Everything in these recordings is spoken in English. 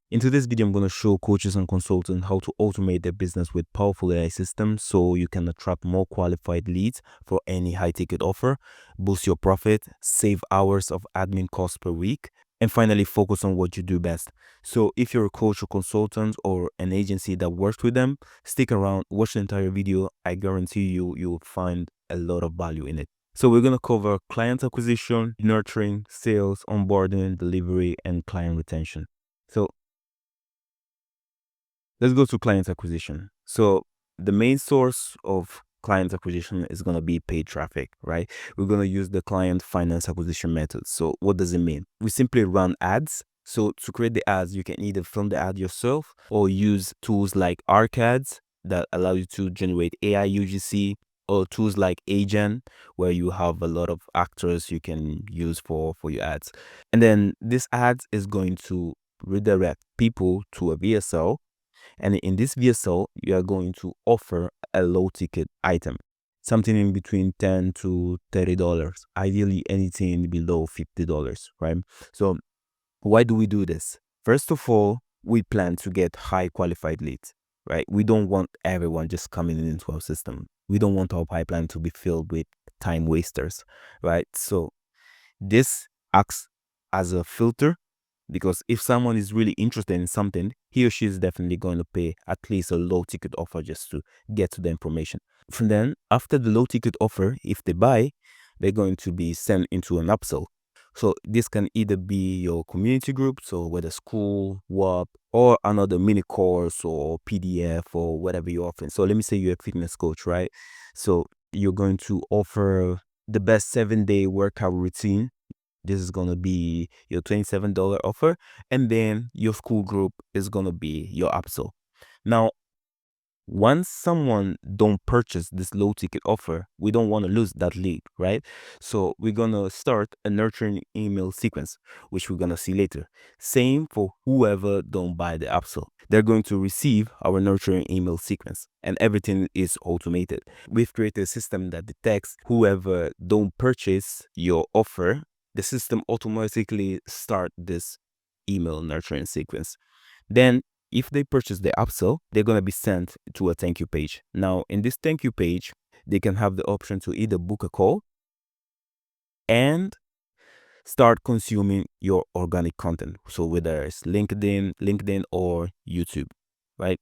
In today's video, I'm going to show coaches and consultants how to automate their business with powerful AI systems so you can attract more qualified leads for any high-ticket offer, boost your profit, save hours of admin costs per week, and finally focus on what you do best. So if you're a coach or consultant or an agency that works with them, stick around, watch the entire video. I guarantee you'll find a lot of value in it. So we're going to cover client acquisition, nurturing, sales, onboarding, delivery, and client retention. So let's go to client acquisition. So the main source of client acquisition is going to be paid traffic, right? We're going to use the client finance acquisition method. So what does it mean? We simply run ads. So to create the ads, you can either film the ad yourself or use tools like ArcAds that allow you to generate AI UGC, or tools like Agent, where you have a lot of actors you can use for your ads. And then this ads is going to redirect people to a VSL, and in this VSL, you are going to offer a low ticket item, something in between $10 to $30, ideally anything below $50, right? So why do we do this? First of all, we plan to get high qualified leads, right? We don't want everyone just coming into our system. We don't want our pipeline to be filled with time wasters, right? So this acts as a filter, because if someone is really interested in something, he or she is definitely going to pay at least a low ticket offer just to get to the information. From then, after the low ticket offer, if they buy, they're going to be sent into an upsell. So this can either be your community group, so whether school, work, or another mini course or PDF or whatever you're offering. So let me say you're a fitness coach, right? So you're going to offer the best 7-day workout routine. This is going to be your $27 offer. And then your school group is going to be your upsell. Now, once someone don't purchase this low ticket offer, we don't want to lose that lead, right? So we're going to start a nurturing email sequence, which we're going to see later. Same for whoever don't buy the upsell. They're going to receive our nurturing email sequence, and everything is automated. We've created a system that detects whoever don't purchase your offer. The system automatically start this email nurturing sequence. Then if they purchase the upsell, they're going to be sent to a thank you page. Now, in this thank you page, they can have the option to either book a call and start consuming your organic content. So whether it's LinkedIn or YouTube, right?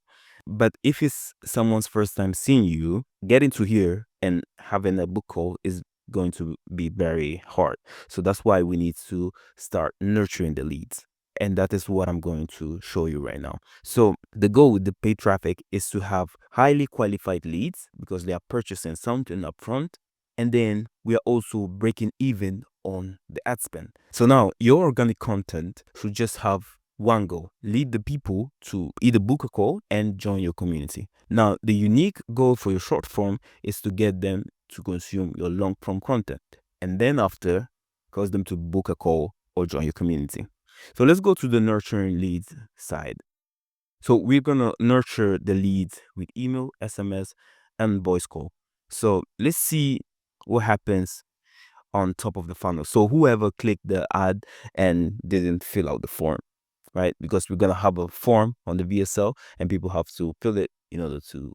But if it's someone's first time seeing you, getting to here and having a book call is going to be very hard. So that's why we need to start nurturing the leads. And that is what I'm going to show you right now. So the goal with the paid traffic is to have highly qualified leads because they are purchasing something upfront. And then we are also breaking even on the ad spend. So now your organic content should just have one goal: lead the people to either book a call and join your community. Now, the unique goal for your short form is to get them to consume your long form content, and then after, cause them to book a call or join your community. So let's go to the nurturing leads side. So we're gonna nurture the leads with email, SMS, and voice call. So let's see what happens on top of the funnel. So whoever clicked the ad and didn't fill out the form, right? Because we're gonna have a form on the VSL and people have to fill it in order to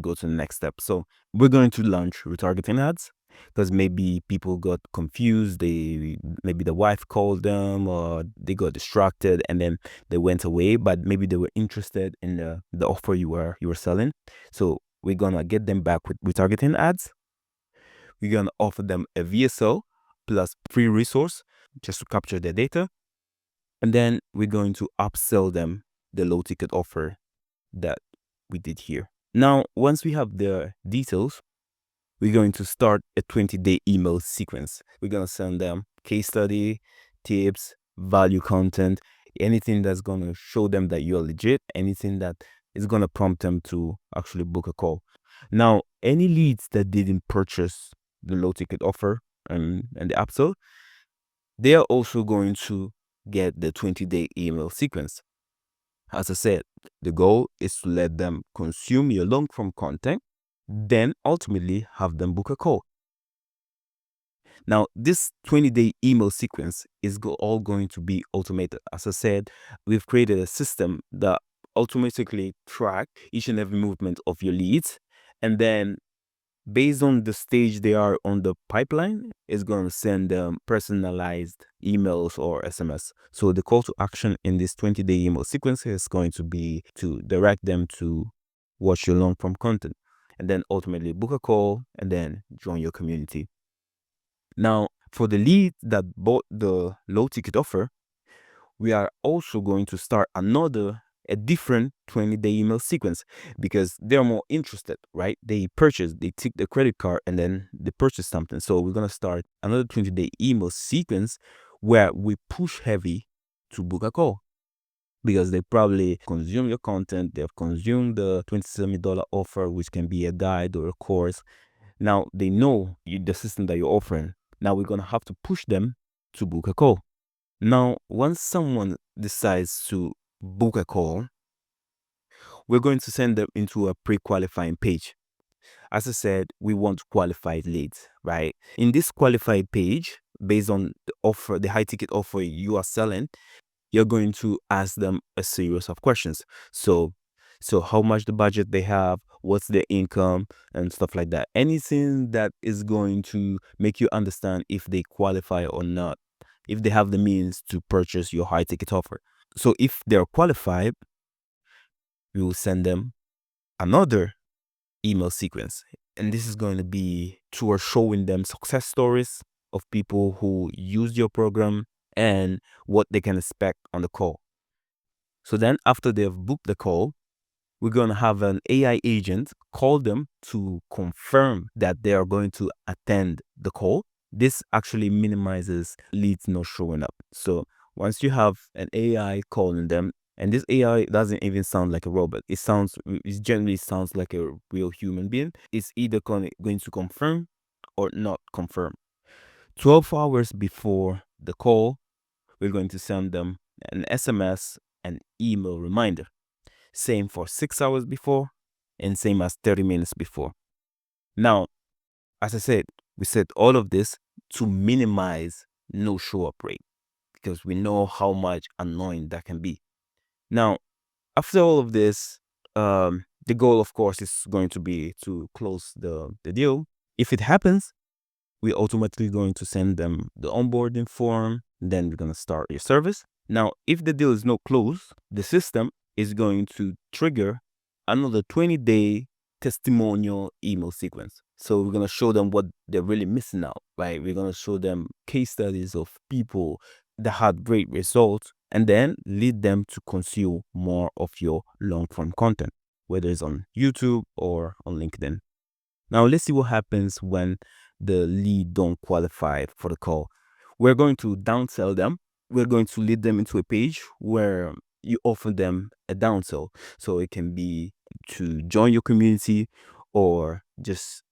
go to the next step. So we're going to launch retargeting ads because maybe people got confused. Maybe the wife called them or they got distracted and then they went away, but maybe they were interested in the offer you were selling. So we're gonna get them back with retargeting ads. We're gonna offer them a VSL plus free resource just to capture their data. And then we're going to upsell them the low ticket offer that we did here. Now, once we have the details, we're going to start a 20-day email sequence. We're going to send them case study, tips, value content, anything that's going to show them that you're legit, anything that is going to prompt them to actually book a call. Now, any leads that didn't purchase the low ticket offer and the upsell, they are also going to get the 20-day email sequence. As I said, the goal is to let them consume your long form content, then ultimately have them book a call. Now, this 20-day email sequence is all going to be automated. As I said, we've created a system that automatically track each and every movement of your leads, and then based on the stage they are on the pipeline, is going to send them personalized emails or SMS. So the call to action in this 20-day email sequence is going to be to direct them to watch your long form content, and then ultimately book a call and then join your community. Now, for the lead that bought the low ticket offer, we are also going to start a different 20-day email sequence, because they're more interested, right? They take the credit card and then they purchase something. So we're going to start another 20-day email sequence where we push heavy to book a call, because they probably consume your content. They've consumed the $27 offer, which can be a guide or a course. Now they know the system that you're offering. Now we're going to have to push them to book a call. Now, once someone decides to book a call, we're going to send them into a pre-qualifying page. As I said, we want qualified leads, right? In this qualified page, based on the offer, the high ticket offer you are selling, you're going to ask them a series of questions. So how much the budget they have, what's their income, and stuff like that. Anything that is going to make you understand if they qualify or not, if they have the means to purchase your high ticket offer. So if they're qualified, we will send them another email sequence. And this is going to be towards showing them success stories of people who used your program and what they can expect on the call. So then after they've booked the call, we're going to have an AI agent call them to confirm that they are going to attend the call. This actually minimizes leads not showing up. So once you have an AI calling them, and this AI doesn't even sound like a robot. It generally sounds like a real human being. It's either going to confirm or not confirm. 12 hours before the call, we're going to send them an SMS and email reminder. Same for 6 hours before, and same as 30 minutes before. Now, as I said, we said all of this to minimize no show up rate, because we know how much annoying that can be. Now, after all of this, the goal, of course, is going to be to close the deal. If it happens, we're automatically going to send them the onboarding form. Then we're going to start your service. Now, if the deal is not closed, the system is going to trigger another 20-day testimonial email sequence. So we're going to show them what they're really missing out, right? We're going to show them case studies of people that had great results, and then lead them to consume more of your long form content, whether it's on YouTube or on LinkedIn. Now let's see what happens when the lead don't qualify for the call. We're going to downsell them. We're going to lead them into a page where you offer them a downsell. So it can be to join your community, or just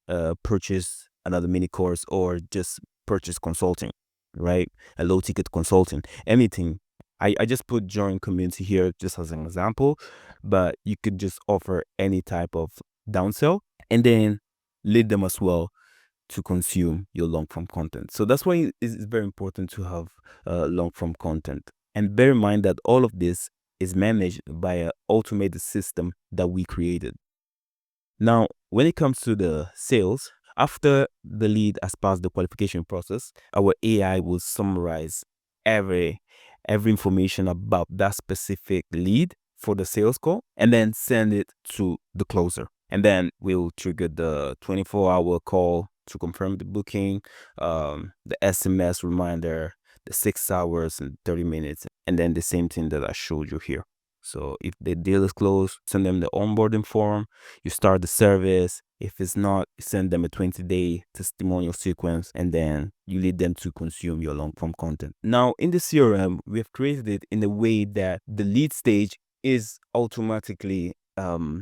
purchase another mini course, or just purchase consulting, right? A low ticket consulting, anything. I just put join community here just as an example, but you could just offer any type of downsell, and then lead them as well to consume your long form content. So that's why it's very important to have long form content. And bear in mind that all of this is managed by an automated system that we created. Now, when it comes to the sales, after the lead has passed the qualification process, our AI will summarize every information about that specific lead for the sales call, and then send it to the closer. And then we'll trigger the 24-hour call to confirm the booking, the SMS reminder, the 6 hours and 30 minutes, and then the same thing that I showed you here. So if the deal is closed, send them the onboarding form, you start the service. If it's not, send them a 20-day testimonial sequence, and then you lead them to consume your long form content. Now, in the CRM, we have created it in a way that the lead stage is automatically updated,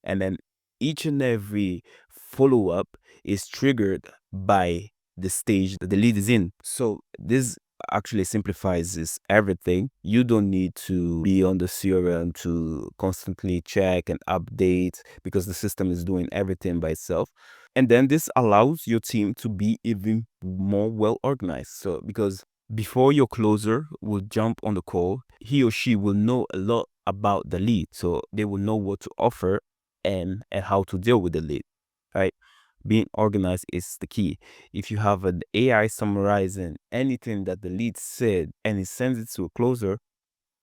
and then each and every follow-up is triggered by the stage that the lead is in. So this actually simplifies everything. You don't need to be on the CRM to constantly check and update, because the system is doing everything by itself. And then this allows your team to be even more well organized. So, because before your closer will jump on the call, he or she will know a lot about the lead. So they will know what to offer and how to deal with the lead, right? Being organized is the key. If you have an AI summarizing anything that the lead said and it sends it to a closer,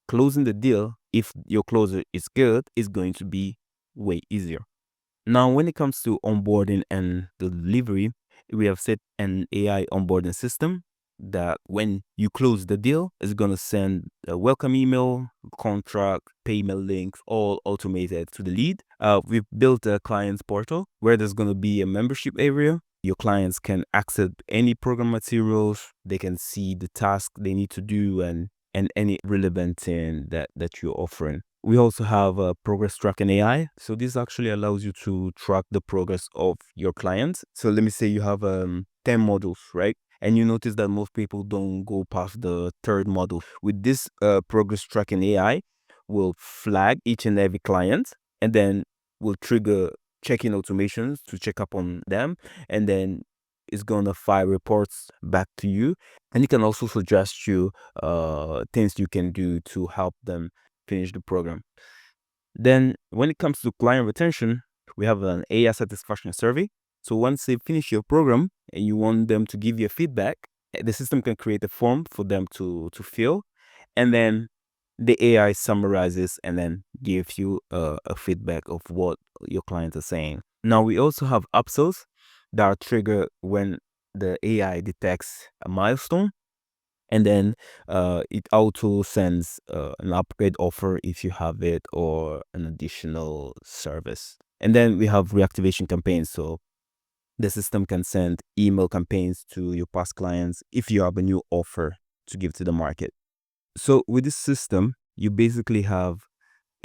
closing the deal, if your closer is good, is going to be way easier. Now, when it comes to onboarding and the delivery, we have set an AI onboarding system that when you close the deal, it's going to send a welcome email, contract, payment links, all automated to the lead. We've built a client's portal where there's going to be a membership area. Your clients can access any program materials. They can see the task they need to do and any relevant thing that you're offering. We also have a progress tracking AI. So this actually allows you to track the progress of your clients. So let me say you have 10 modules, right? And you notice that most people don't go past the third module. With this progress tracking AI, will flag each and every client and then will trigger check-in automations to check up on them. And then it's going to fire reports back to you. And it can also suggest you things you can do to help them finish the program. Then when it comes to client retention, we have an AI satisfaction survey. So once they finish your program and you want them to give you feedback, the system can create a form for them to fill. And then the AI summarizes and then gives you a feedback of what your clients are saying. Now we also have upsells that are triggered when the AI detects a milestone, and then it auto sends an upgrade offer if you have it or an additional service. And then we have reactivation campaigns. So the system can send email campaigns to your past clients if you have a new offer to give to the market. So with this system, you basically have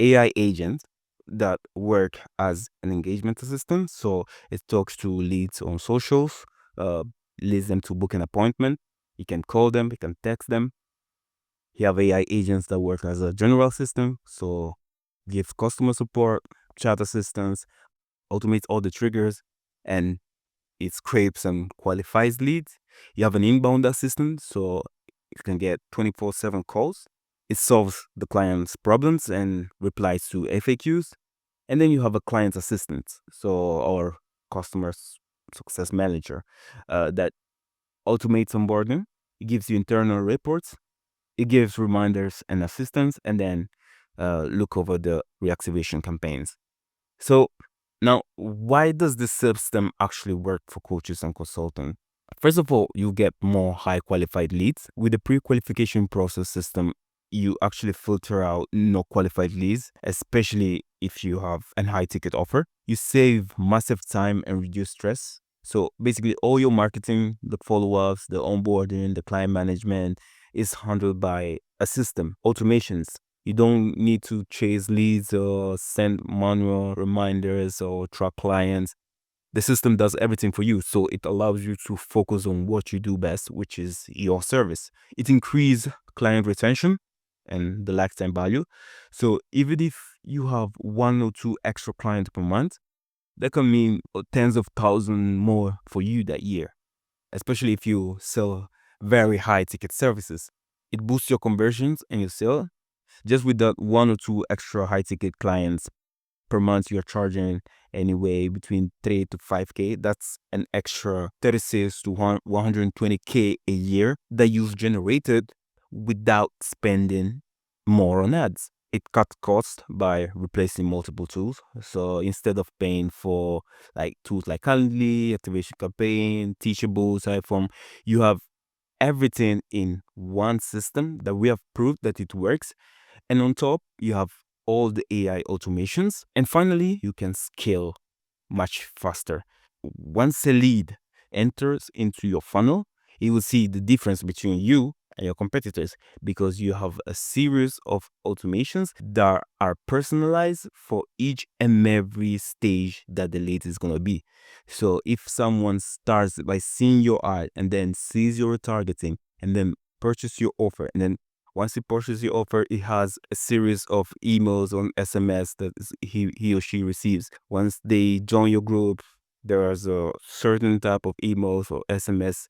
AI agents that work as an engagement assistant. So it talks to leads on socials, uh, leads them to book an appointment. You can call them, you can text them. You have AI agents that work as a general assistant, so gives customer support, chat assistance, automates all the triggers, and it scrapes and qualifies leads. You have an inbound assistant, so you can get 24/7 calls. It solves the client's problems and replies to FAQs. And then you have a client assistant, so or customer success manager, that automates onboarding. It gives you internal reports. It gives reminders and assistance, and then look over the reactivation campaigns. So now, why does this system actually work for coaches and consultants? First of all, you get more high qualified leads. With the pre-qualification process system, you actually filter out no qualified leads, especially if you have a high ticket offer. You save massive time and reduce stress. So basically all your marketing, the follow-ups, the onboarding, the client management is handled by a system, automations. You don't need to chase leads or send manual reminders or track clients. The system does everything for you, so it allows you to focus on what you do best, which is your service. It increases client retention and the lifetime value. So even if you have one or two extra clients per month, that can mean tens of thousands more for you that year, especially if you sell very high ticket services. It boosts your conversions and your sale. Just with that one or two extra high ticket clients per month, you're charging anyway between 3 to 5K. That's an extra 36 to 120K a year that you've generated without spending more on ads. It cuts cost by replacing multiple tools. So instead of paying for like tools like Calendly, Activation Campaign, Teachable, Typeform, you have everything in one system that we have proved that it works. And on top, you have all the AI automations. And finally, you can scale much faster. Once a lead enters into your funnel, you will see the difference between you and your competitors because you have a series of automations that are personalized for each and every stage that the lead is going to be. So if someone starts by seeing your ad and then sees your retargeting and then purchase your offer, and then once he purchases your offer, it has a series of emails on SMS that he or she receives. Once they join your group, There's a certain type of emails or SMS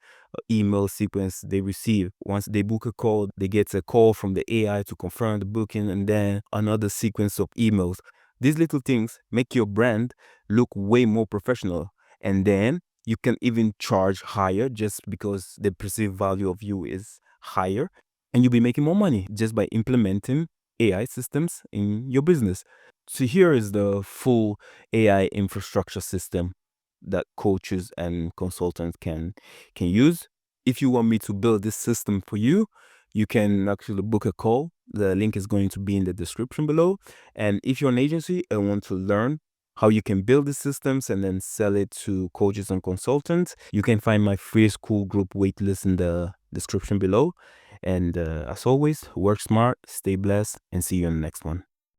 email sequence they receive. Once they book a call, they get a call from the AI to confirm the booking, and then another sequence of emails. These little things make your brand look way more professional. And then you can even charge higher just because the perceived value of you is higher. And you'll be making more money just by implementing AI systems in your business. So here is the full AI infrastructure system that coaches and consultants can use. If you want me to build this system for you, you can actually book a call. The link is going to be in the description below. And if you're an agency and want to learn how you can build the systems and then sell it to coaches and consultants, you can find my free school group waitlist in the description below. And as always, work smart, stay blessed, and see you in the next one.